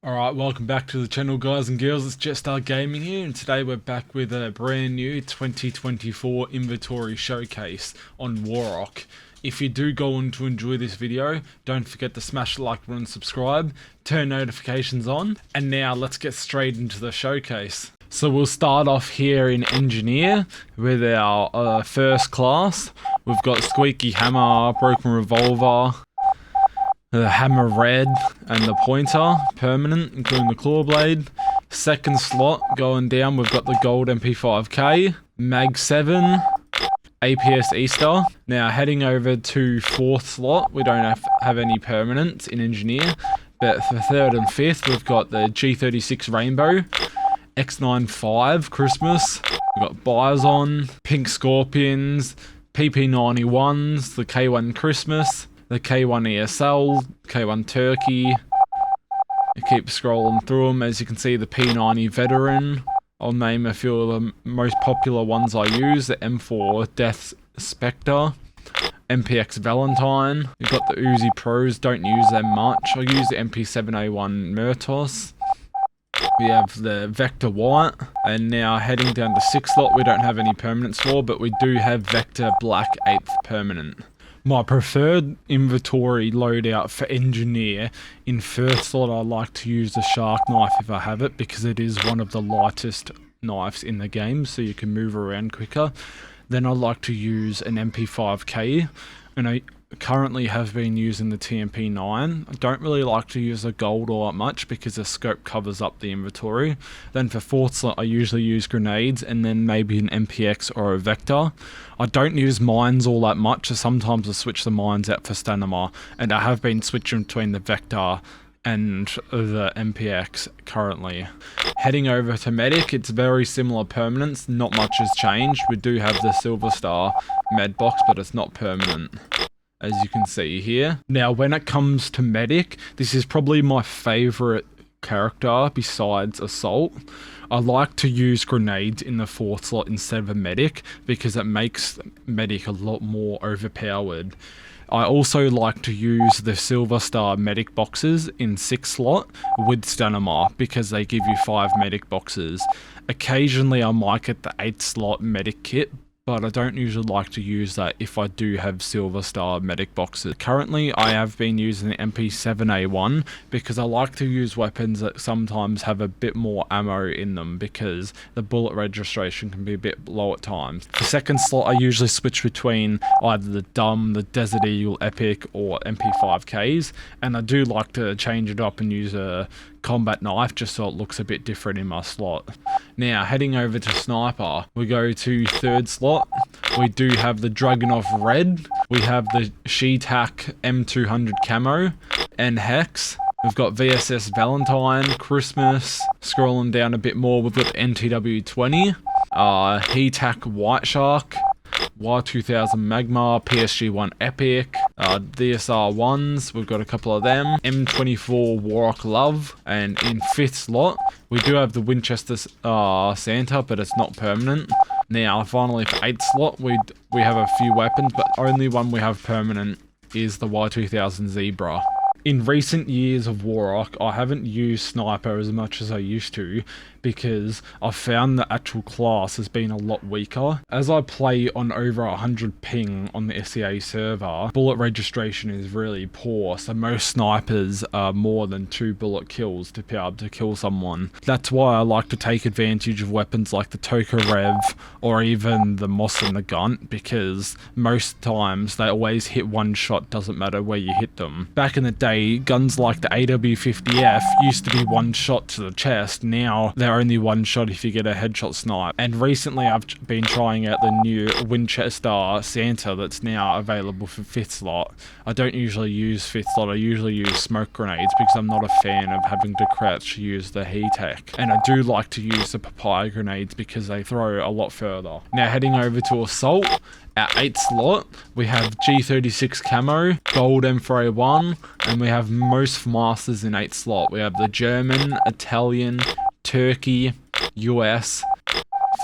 Alright, welcome back to the channel, guys and girls. It's Jetstar Gaming here, and today we're back with a brand new 2024 inventory showcase on Warrock. If you do go on to enjoy this video, don't forget to smash the like button and subscribe, turn notifications on, and now let's get straight into the showcase. So we'll start off here in Engineer with our first class. We've got Squeaky Hammer, Broken Revolver, the Hammer Red, and the Pointer, permanent, including the Claw Blade. Second slot, going down, we've got the Gold MP5K, Mag 7, APS Easter. Now heading over to fourth slot, we don't have any permanents in Engineer, but for third and fifth, we've got the G36 Rainbow, X95 Christmas, we've got Bison, Pink Scorpions, PP91s, the K1 Christmas, the K1 ESL, K1 Turkey. I keep scrolling through them. As you can see, the P90 Veteran. I'll name a few of the most popular ones I use. The M4 Death Spectre, MPX Valentine. You've got the Uzi Pros, don't use them much. I use the MP7A1 Murtos. We have the Vector White, and now heading down to sixth slot, we don't have any permanents for, but we do have Vector Black 8th permanent. My preferred inventory loadout for Engineer, in first slot I like to use the Shark Knife if I have it, because it is one of the lightest knives in the game, so you can move around quicker. Then I like to use an MP5K, and I currently have been using the TMP9. I don't really like to use the gold all that much because the scope covers up the inventory. Then for fourth slot I usually use grenades, and then maybe an MPX or a Vector. I don't use mines all that much, so sometimes I switch the mines out for stamina, and I have been switching between the Vector and the MPX currently. Heading over to Medic, it's very similar permanents, not much has changed. We do have the Silver Star med box, but it's not permanent, as you can see here. Now when it comes to Medic, this is probably my favourite character besides Assault. I like to use grenades in the fourth slot instead of a Medic, because it makes Medic a lot more overpowered. I also like to use the Silver Star medic boxes in sixth slot with stamina, because they give you 5 medic boxes. Occasionally I might get the 8th slot medic kit, but I don't usually like to use that if I do have Silver Star medic boxes. Currently, I have been using the MP7A1 because I like to use weapons that sometimes have a bit more ammo in them, because the bullet registration can be a bit low at times. For second slot, I usually switch between either the Dumb, the Desert Eagle Epic, or MP5Ks, and I do like to change it up and use a combat knife just so it looks a bit different in my slot. Now heading over to Sniper, we go to third slot. We do have the Dragunov Red, we have the Sheetac M200 Camo and Hex. We've got VSS Valentine, Christmas. Scrolling down a bit more, we've got the NTW20, HETAC White Shark, Y2000 Magma, PSG1 Epic, DSR1s, we've got a couple of them, M24 Warrock Love, and in fifth slot, we do have the Winchester Santa, but it's not permanent. Now, finally for 8th slot, we have a few weapons, but only one we have permanent is the Y2000 Zebra. In recent years of Warrock, I haven't used Sniper as much as I used to, because I've found the actual class has been a lot weaker. As I play on over 100 ping on the SEA server, bullet registration is really poor, so most snipers are more than 2 bullet kills to be able to kill someone. That's why I like to take advantage of weapons like the Tokarev or even the Moss and the Gun, because most times they always hit one shot, doesn't matter where you hit them. Back in the day, guns like the AW50F used to be one shot to the chest. Now they're only one shot if you get a headshot snipe. And recently I've been trying out the new Winchester Santa that's now available for 5th slot. I don't usually use 5th slot, I usually use smoke grenades because I'm not a fan of having to crouch to use the HETAC. And I do like to use the papaya grenades because they throw a lot further. Now heading over to Assault, at 8th slot, we have G36 Camo, Gold M4A1, and we have most masters in 8th slot. We have the German, Italian, Turkey, US,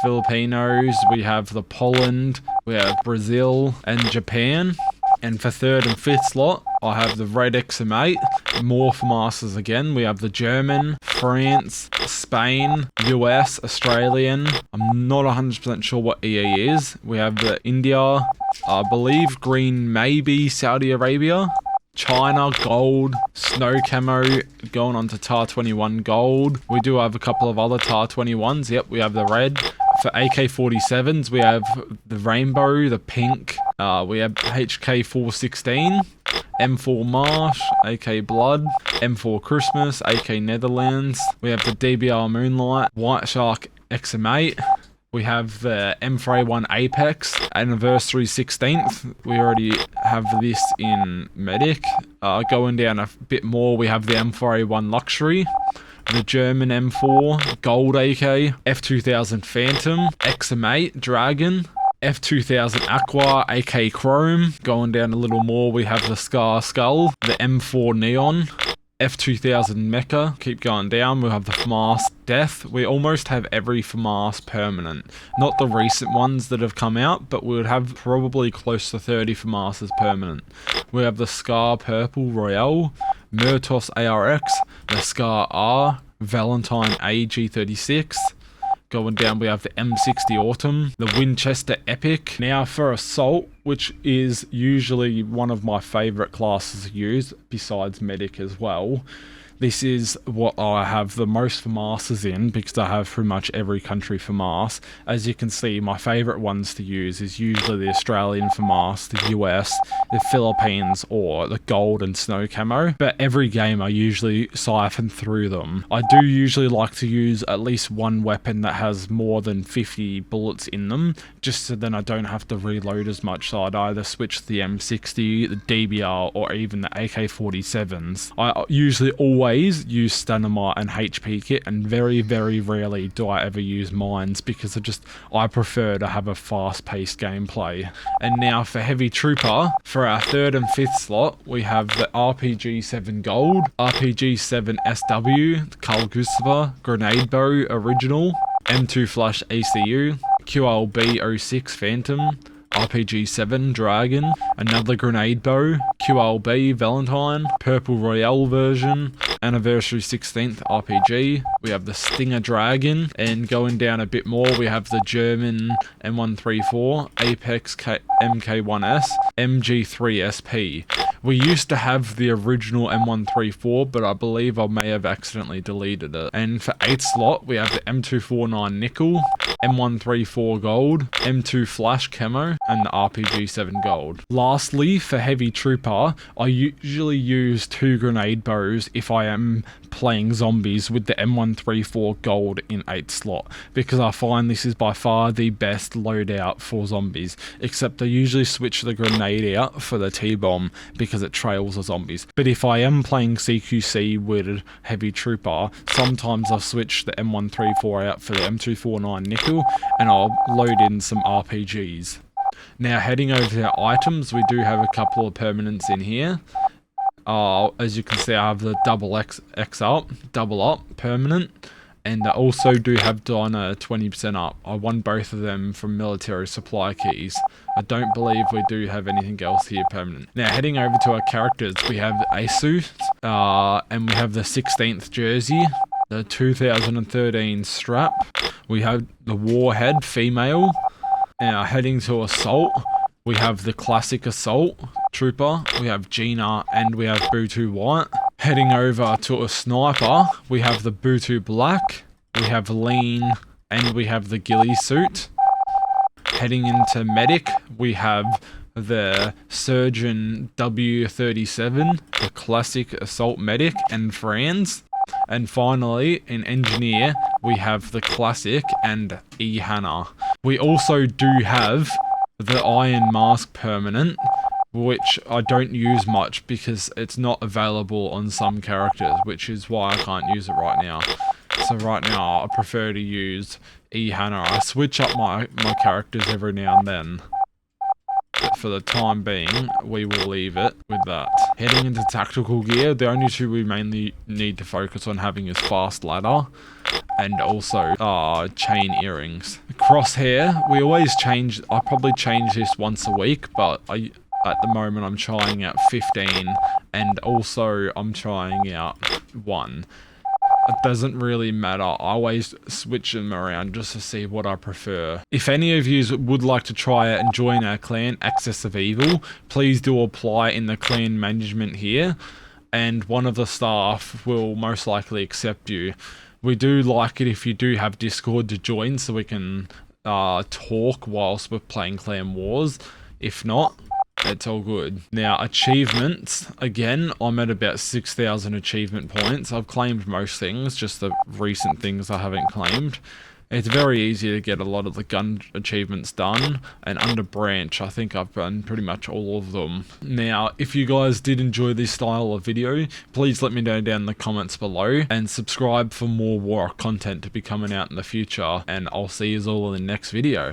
Filipinos, we have the Poland, we have Brazil, and Japan. And for third and fifth slot, I have the red XM8, more FAMASs again. We have the German, France, Spain, US, Australian. I'm not 100% sure what EE is. We have the India, I believe green maybe Saudi Arabia. China, gold, snow camo, going on to TAR 21 gold. We do have a couple of other TAR 21s. Yep, we have the red. For AK-47s, we have the rainbow, the pink. We have HK 416, M4 Marsh, AK Blood, M4 Christmas, AK Netherlands. We have the DBR Moonlight, White Shark XM8. We have the M4A1 Apex, Anniversary 16th. We already have this in Medic. Going down a bit more, we have the M4A1 Luxury, the German M4, Gold AK, F2000 Phantom, XM8 Dragon, F2000 Aqua, AK Chrome. Going down a little more, we have the Scar Skull, the M4 Neon, F2000 Mecha. Keep going down, we'll have the FAMAS Death. We almost have every FAMAS permanent. Not the recent ones that have come out, but we would have probably close to 30 FAMASs permanent. We have the Scar Purple Royale, Murtos ARX, the Scar R, Valentine AG36. Going down, we have the M60 Autumn, the Winchester Epic. Now for Assault, which is usually one of my favourite classes to use, besides Medic as well. This is what I have the most FAMASs in, because I have pretty much every country FAMAS. As you can see, my favourite ones to use is usually the Australian FAMAS, the US, the Philippines, or the gold and snow camo. But every game I usually siphon through them. I do usually like to use at least one weapon that has more than 50 bullets in them, just so then I don't have to reload as much. So I'd either switch to the M60, the DBR, or even the AK-47s. I usually always use Stamina and HP kit, and very rarely do I ever use mines, because I prefer to have a fast-paced gameplay. And now for Heavy Trooper, for our 3rd and 5th slot, we have the RPG-7 Gold, RPG-7 SW, Carl Gustava, Grenade Bow Original, M2 Flash ECU, QLB-06 Phantom, RPG-7 Dragon, another Grenade Bow, QLB Valentine, Purple Royale version, Anniversary 16th RPG. We have the Stinger Dragon, and going down a bit more, we have the German M134, Apex MK1S, MG3SP. We used to have the original M134, but I believe I may have accidentally deleted it. And for 8th slot, we have the M249 Nickel, M134 Gold, M2 Flash Camo, and the RPG-7 Gold. Lastly, for Heavy Trooper, I usually use 2 grenade bows if I am playing zombies with the M134 Gold in 8th slot, because I find this is by far the best loadout for zombies, except I usually switch the grenade out for the T-bomb because it trails the zombies. But if I am playing CQC with Heavy Trooper, sometimes I'll switch the M134 out for the M249 Nickel, and I'll load in some RPGs. Now heading over to our items, we do have a couple of permanents in here. As you can see, I have the double up permanent, and I also do have Diner 20% up. I won both of them from military supply keys. I don't believe we do have anything else here permanent. Now heading over to our characters, we have a suit, and we have the 16th jersey, the 2013 strap, we have the Warhead female. Now heading to Assault, we have the classic Assault Trooper, we have Gina, and we have Butu White. Heading over to a Sniper, we have the Butu Black, we have Lean, and we have the Ghillie suit. Heading into Medic, we have the Surgeon W37, the classic Assault Medic, and Franz. And finally, in Engineer, we have the classic and E-Hannah. We also do have the Iron Mask permanent, which I don't use much because it's not available on some characters, which is why I can't use it right now. So right now, I prefer to use E-Hannah. I switch up my characters every now and then. But for the time being, we will leave it with that. Heading into tactical gear, the only two we mainly need to focus on having is fast ladder and also chain earrings. Crosshair, we always change. I probably change this once a week, but At the moment I'm trying out 15, and also I'm trying out 1. It doesn't really matter, I always switch them around just to see what I prefer. If any of you would like to try it and join our clan, Axis of Evil, please do apply in the clan management here, and one of the staff will most likely accept you. We do like it if you do have Discord to join so we can talk whilst we're playing Clan Wars. If not, it's all good. Now, achievements. Again, I'm at about 6,000 achievement points. I've claimed most things, just the recent things I haven't claimed. It's very easy to get a lot of the gun achievements done, and under branch, I think I've done pretty much all of them. Now, if you guys did enjoy this style of video, please let me know down in the comments below, and subscribe for more Warrock content to be coming out in the future, and I'll see you all in the next video.